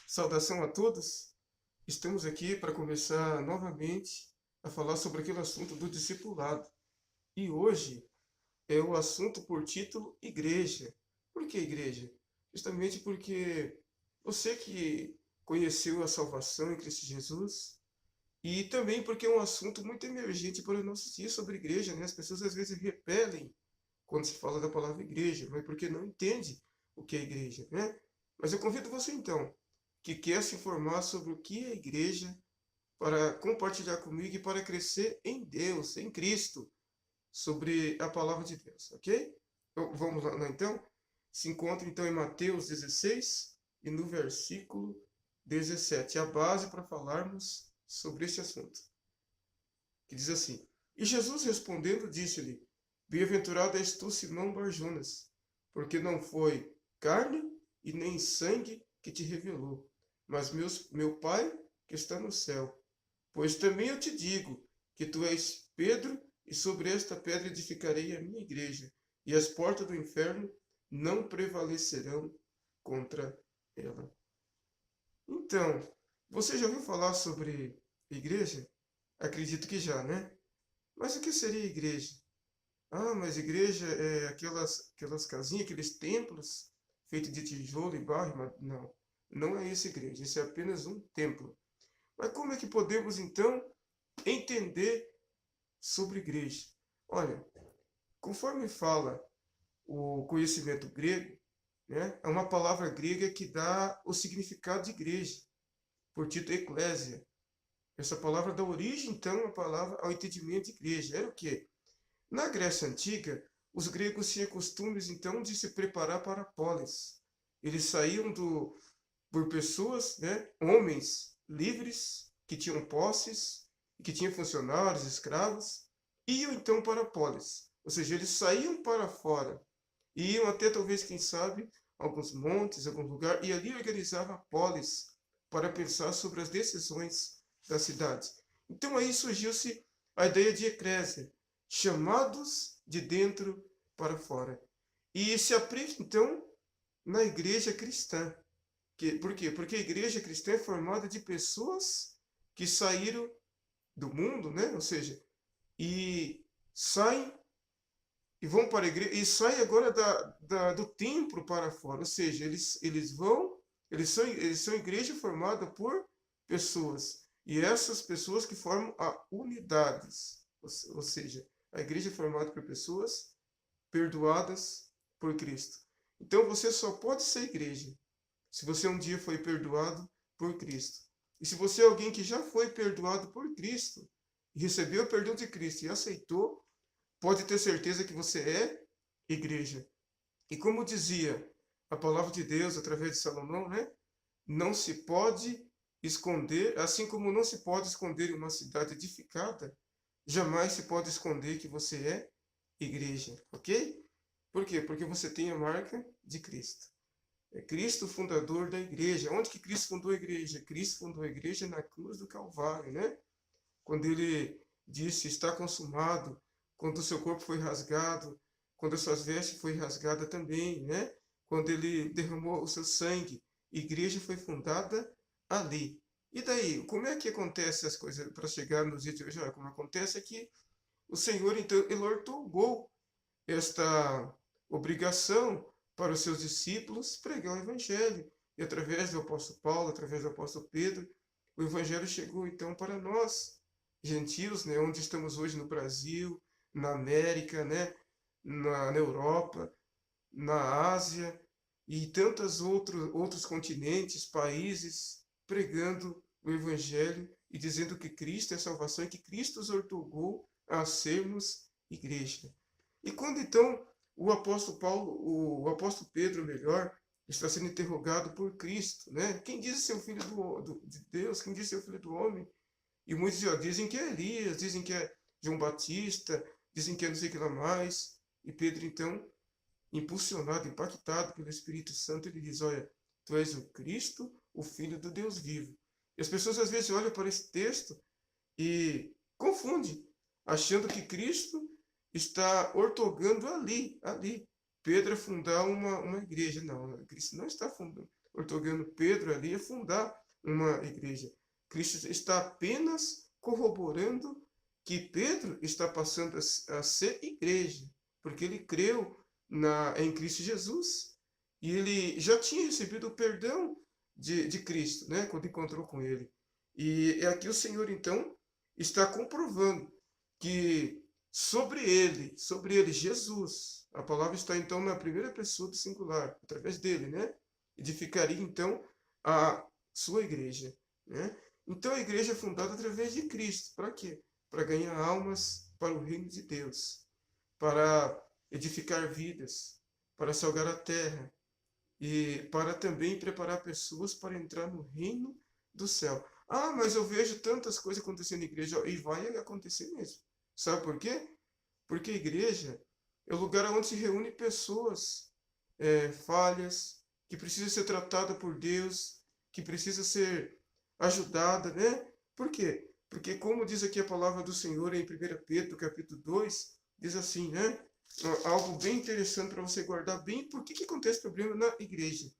Saudação a todos. Estamos aqui para começar novamente a falar sobre aquele assunto do discipulado. E hoje é o assunto por título Igreja. Por que igreja? Justamente porque você que conheceu a salvação em Cristo Jesus e também porque é um assunto muito emergente para os nossos dias sobre igreja, né? As pessoas às vezes repelem quando se fala da palavra igreja, mas porque não entende o que é igreja, né? Mas eu convido você então, que quer se informar sobre o que é igreja, para compartilhar comigo e para crescer em Deus, em Cristo, sobre a palavra de Deus, ok? Então, vamos lá então? Se encontra então em Mateus 16 e no versículo 17, a base para falarmos sobre esse assunto, que diz assim: E Jesus respondendo disse-lhe: Bem-aventurado és tu, Simão Barjonas, porque não foi carne e nem sangue que te revelou, mas meu Pai que está no céu. Pois também eu te digo que tu és Pedro, e sobre esta pedra edificarei a minha igreja, e as portas do inferno não prevalecerão contra ela. Então, você já ouviu falar sobre igreja? Acredito que já, né? Mas o que seria igreja? Ah, mas igreja é aquelas casinhas, aqueles templos feitos de tijolo e barro? Não, não é isso igreja, isso é apenas um templo. Mas como é que podemos então entender sobre igreja? Olha, conforme fala o conhecimento grego, né, é uma palavra grega que dá o significado de igreja, portanto, eclésia. Essa palavra dá origem, então, à palavra, ao entendimento de igreja. Era o quê? Na Grécia Antiga, os gregos tinham costumes, então, de se preparar para a polis. Eles saíam por pessoas, né, homens livres, que tinham posses, que tinham funcionários, escravos, iam então para a polis. Ou seja, eles saíam para fora, e iam até talvez, quem sabe, alguns montes, algum lugar, e ali organizavam a polis para pensar sobre as decisões da cidade. Então aí surgiu-se a ideia de eclésia, chamados de dentro para fora. E se aplica então na igreja cristã. Por quê? Porque a igreja cristã é formada de pessoas que saíram do mundo, né? Ou seja, e saem e vão para a igreja, e saem agora do templo para fora. Ou seja, eles vão, eles são igreja formada por pessoas. E essas pessoas que formam a unidades. Ou seja, a igreja é formada por pessoas perdoadas por Cristo. Então você só pode ser igreja se você um dia foi perdoado por Cristo. E se você é alguém que já foi perdoado por Cristo, e recebeu o perdão de Cristo e aceitou, pode ter certeza que você é igreja. E como dizia a palavra de Deus através de Salomão, né? Não se pode esconder, assim como não se pode esconder em uma cidade edificada, jamais se pode esconder que você é igreja, ok? Por quê? Porque você tem a marca de Cristo. É Cristo o fundador da igreja. Onde que Cristo fundou a igreja? Cristo fundou a igreja na cruz do Calvário, né? Quando ele disse, está consumado, quando o seu corpo foi rasgado, quando as suas vestes foi rasgada também, né? Quando ele derramou o seu sangue, a igreja foi fundada ali. E daí, como é que acontece as coisas para chegar nos dias de hoje? Como acontece é que o Senhor, então, ele ortogou esta obrigação para os seus discípulos pregar o Evangelho. E através do apóstolo Paulo, através do apóstolo Pedro, o Evangelho chegou então para nós, gentios, né, onde estamos hoje no Brasil, na América, né, na Europa, na Ásia e tantos outros continentes, países, pregando o Evangelho e dizendo que Cristo é salvação e que Cristo os ortogou a sermos igreja. E quando então o apóstolo Paulo, o apóstolo Pedro, melhor, está sendo interrogado por Cristo, né? Quem diz ser o filho de Deus? Quem diz ser o filho do homem? E muitos já dizem que é Elias, dizem que é João Batista, dizem que é não sei o que lá mais. E Pedro, então, impulsionado, impactado pelo Espírito Santo, ele diz: Olha, tu és o Cristo, o Filho do Deus vivo. E as pessoas às vezes olham para esse texto e confundem, achando que Cristo está ortogando ali. Pedro é fundar uma igreja. Não, Cristo não está fundando, ortogando Pedro ali é fundar uma igreja. Cristo está apenas corroborando que Pedro está passando a ser igreja, porque ele creu em Cristo Jesus e ele já tinha recebido o perdão de Cristo, né, quando encontrou com ele. E aqui o Senhor, então, está comprovando que sobre ele, Jesus, a palavra está então na primeira pessoa do singular, através dele, né? Edificaria então a sua igreja, né? Então a igreja é fundada através de Cristo. Para quê? Para ganhar almas para o reino de Deus, para edificar vidas, para salgar a terra e para também preparar pessoas para entrar no reino do céu. Ah, mas eu vejo tantas coisas acontecendo na igreja, e vai acontecer mesmo. Sabe por quê? Porque a igreja é o lugar onde se reúne pessoas falhas, que precisam ser tratadas por Deus, que precisa ser ajudada, né? Por quê? Porque como diz aqui a palavra do Senhor em 1 Pedro, capítulo 2, diz assim, né? Algo bem interessante para você guardar bem. Por que acontece problema na igreja?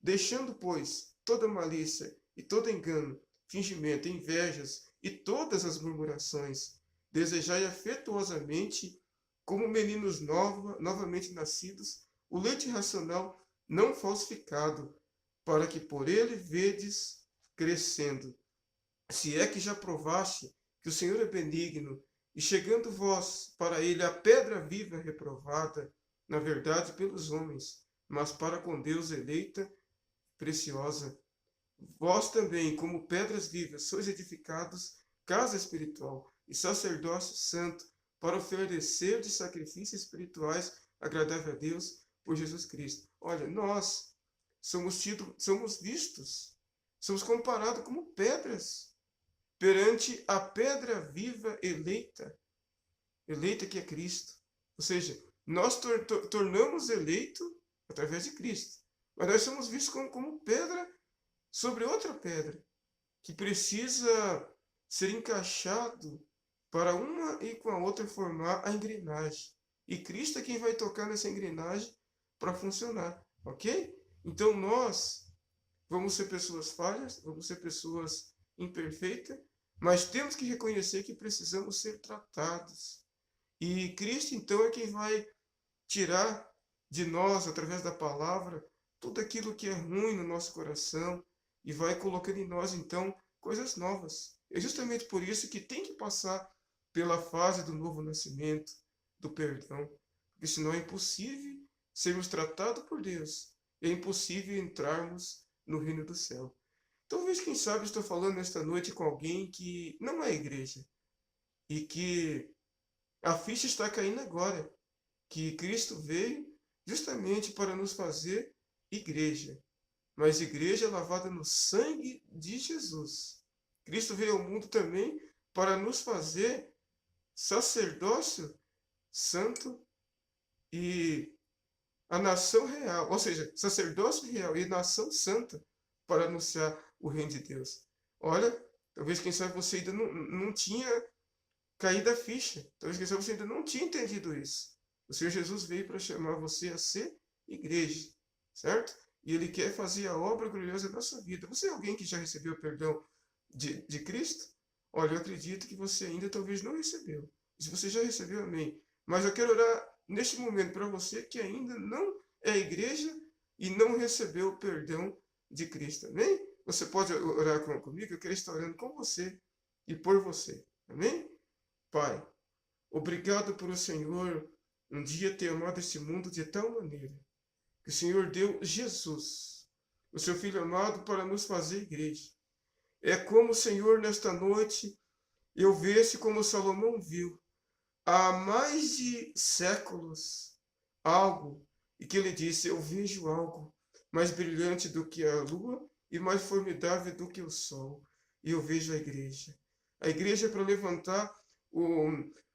Deixando, pois, toda malícia e todo engano, fingimento, invejas e todas as murmurações, desejai afetuosamente, como meninos novamente nascidos, o leite racional não falsificado, para que por ele vedes crescendo. Se é que já provaste que o Senhor é benigno, e chegando vós para ele a pedra viva reprovada, na verdade pelos homens, mas para com Deus eleita, preciosa. Vós também, como pedras vivas, sois edificados casa espiritual e sacerdócio santo, para oferecer de sacrifícios espirituais agradável a Deus por Jesus Cristo. Olha, nós somos vistos, somos comparados como pedras perante a pedra viva eleita que é Cristo. Ou seja, nós tornamos eleito através de Cristo. Mas nós somos vistos como pedra sobre outra pedra, que precisa ser encaixado para uma e com a outra formar a engrenagem. E Cristo é quem vai tocar nessa engrenagem para funcionar, ok? Então nós vamos ser pessoas falhas, vamos ser pessoas imperfeitas, mas temos que reconhecer que precisamos ser tratados. E Cristo, então, é quem vai tirar de nós, através da palavra, tudo aquilo que é ruim no nosso coração e vai colocando em nós, então, coisas novas. É justamente por isso que tem que passar pela fase do novo nascimento, do perdão, porque senão é impossível sermos tratados por Deus, é impossível entrarmos no reino do céu. Talvez, quem sabe, estou falando esta noite com alguém que não é igreja e que a ficha está caindo agora, que Cristo veio justamente para nos fazer igreja, mas igreja lavada no sangue de Jesus. Cristo veio ao mundo também para nos fazer sacerdócio santo e a nação real, ou seja, sacerdócio real e nação santa para anunciar o reino de Deus. Olha, talvez quem sabe você ainda não tinha caído a ficha, talvez quem sabe você ainda não tinha entendido isso. O Senhor Jesus veio para chamar você a ser igreja, certo? E Ele quer fazer a obra gloriosa da sua vida. Você é alguém que já recebeu o perdão de Cristo? Olha, eu acredito que você ainda talvez não recebeu. Se você já recebeu, amém. Mas eu quero orar neste momento para você que ainda não é igreja e não recebeu o perdão de Cristo, amém? Você pode orar comigo? Eu quero estar orando com você e por você, amém? Pai, obrigado por o Senhor um dia ter amado esse mundo de tal maneira que o Senhor deu Jesus, o seu Filho amado, para nos fazer igreja. É como o Senhor, nesta noite, eu visse como Salomão viu, há mais de séculos, algo, e que ele disse, eu vejo algo mais brilhante do que a lua e mais formidável do que o sol. E eu vejo a igreja. A igreja é para levantar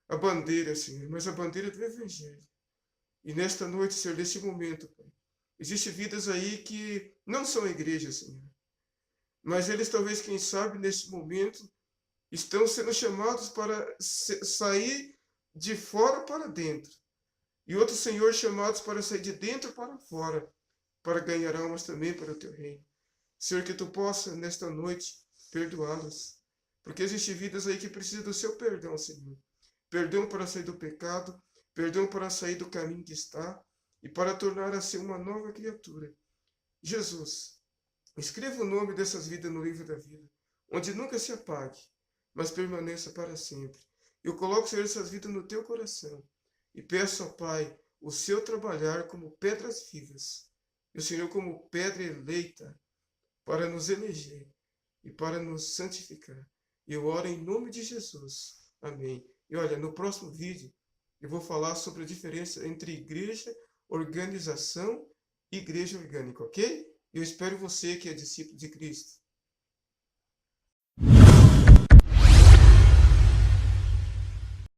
a bandeira, Senhor, mas a bandeira do Evangelho. E nesta noite, Senhor, neste momento, Pai, existem vidas aí que não são igrejas, Senhor. Mas eles talvez, quem sabe, neste momento, estão sendo chamados para sair de fora para dentro, e outros, Senhor, chamados para sair de dentro para fora, para ganhar almas também para o teu reino. Senhor, que tu possa, nesta noite, perdoá-las, porque existem vidas aí que precisam do seu perdão, Senhor. Perdão para sair do pecado, perdão para sair do caminho que está e para tornar a ser uma nova criatura. Jesus, escreva o nome dessas vidas no livro da vida, onde nunca se apague, mas permaneça para sempre. Eu coloco, Senhor, essas vidas no teu coração e peço ao Pai o seu trabalhar como pedras vivas e o Senhor como pedra eleita para nos eleger e para nos santificar. Eu oro em nome de Jesus. Amém. E olha, no próximo vídeo eu vou falar sobre a diferença entre igreja, organização e igreja orgânica, ok? Eu espero você que é discípulo de Cristo.